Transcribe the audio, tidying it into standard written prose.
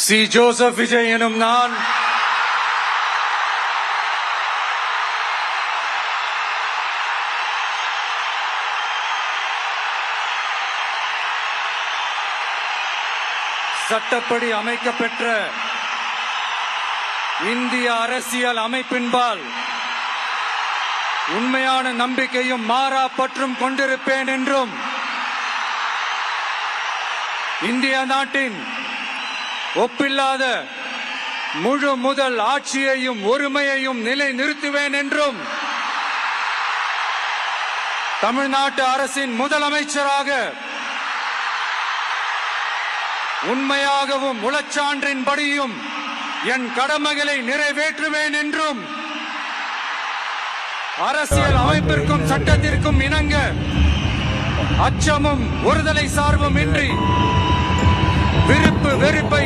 C. Joseph Vijay எனும் நான் சட்டப்படி அமைக்கப்பெற்ற இந்திய அரசியல் அமைப்பின்பால் உண்மையான நம்பிக்கையும் மாறா பற்றும் கொண்டிருப்பேன் என்றும் இந்திய நாட்டின் ஒப்பில்லாத முழு முதல் ஆட்சியையும் ஒருமையையும் நிலை நிறுத்துவேன் என்றும் தமிழ்நாட்டு அரசின் முதலமைச்சராக உண்மையாகவும் உளச்சான்றின்படியும் என் கடமைகளை நிறைவேற்றுவேன் என்றும் அரசியல் அமைப்பிற்கும் சட்டத்திற்கும் இணங்க அச்சமும் ஒருதலை சார்பும் இன்றி விருப்பு வெறுப்பை